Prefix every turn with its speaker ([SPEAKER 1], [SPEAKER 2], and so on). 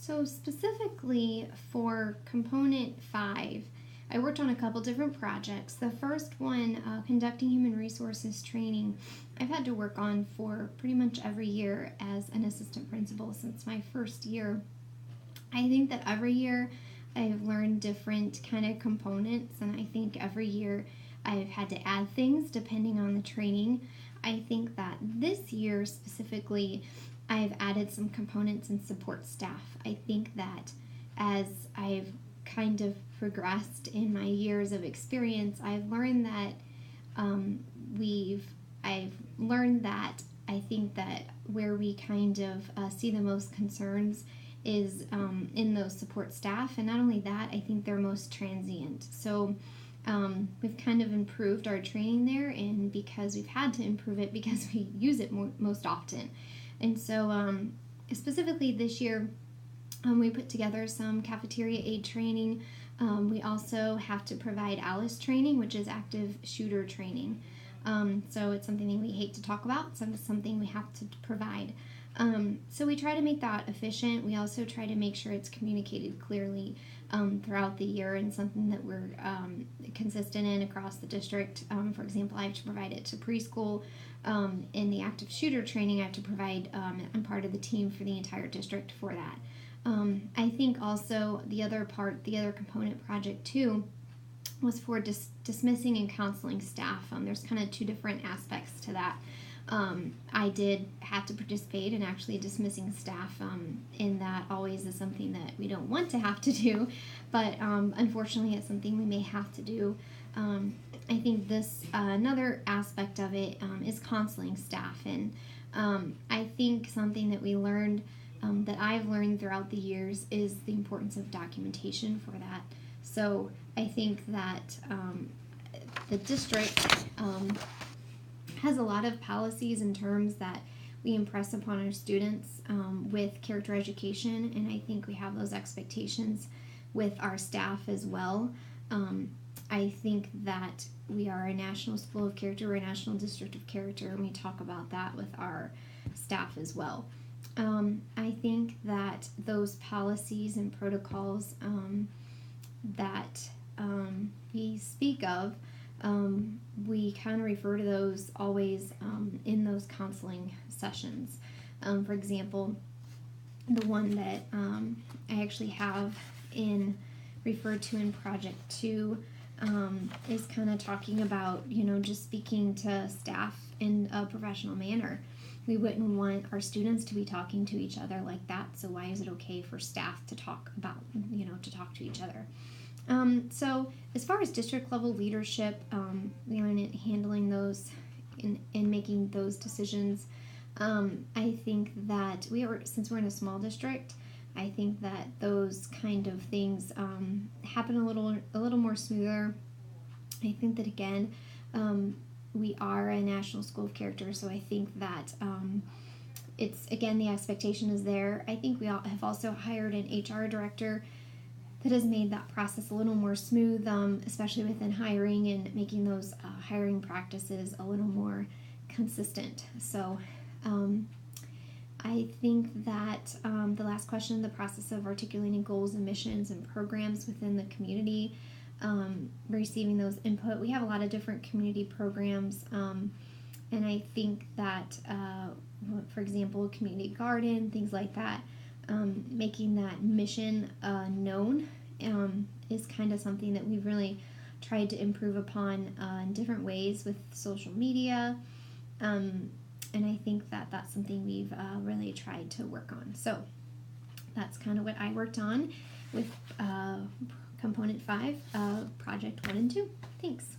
[SPEAKER 1] So specifically for component 5, I worked on a couple different projects. The first one, conducting human resources training, I've had to work on for pretty much every year as an assistant principal since my first year. I think that every year I've learned different kind of components, and I think every year I've had to add things depending on the training. I think that this year specifically, I've added some components and support staff. I think that as I've kind of progressed in my years of experience, I've learned that I've learned that I think that where we kind of see the most concerns is in those support staff, and not only that, I think they're most transient. So we've kind of improved our training there, and because we've had to improve it because we use it most often. And so specifically this year, we put together some cafeteria aid training. We also have to provide ALICE training, which is active shooter training. So it's something that we hate to talk about, so it's something we have to provide. So we try to make that efficient. We also try to make sure it's communicated clearly throughout the year, and something that we're consistent in across the district. For example, I have to provide it to preschool. In the active shooter training, I have to provide, I'm part of the team for the entire district for that. I think also the other component project too was for dismissing and counseling staff. There's kind of two different aspects to that. I did have to participate in actually dismissing staff, and that always is something that we don't want to have to do, but unfortunately it's something we may have to do. I think this another aspect of it is counseling staff, and I think something that we learned, that I've learned throughout the years, is the importance of documentation for that. So I think that the district has a lot of policies and terms that we impress upon our students with character education, and I think we have those expectations with our staff as well. I think that we are a national school of character, we're a national district of character, and we talk about that with our staff as well. I think that those policies and protocols that we speak of, we kind of refer to those always in those counseling sessions. For example, the one that I actually have referred to in Project 2 is kind of talking about, just speaking to staff in a professional manner. We wouldn't want our students to be talking to each other like that, so why is it okay for staff to talk to each other? So as far as district level leadership, handling those and making those decisions, I think that since we're in a small district, I think that those kind of things happen a little more smoother. I think that again, we are a national school of character, so I think that it's, again, the expectation is there. I think we have also hired an HR director that has made that process a little more smooth, especially within hiring and making those hiring practices a little more consistent. So I think that the last question, the process of articulating goals and missions and programs within the community, receiving those input. We have a lot of different community programs, and I think that, for example, community garden, things like that, making that mission known is kind of something that we've really tried to improve upon in different ways with social media, and I think that that's something we've really tried to work on. So that's kind of what I worked on with Component 5, Project 1 and 2. Thanks.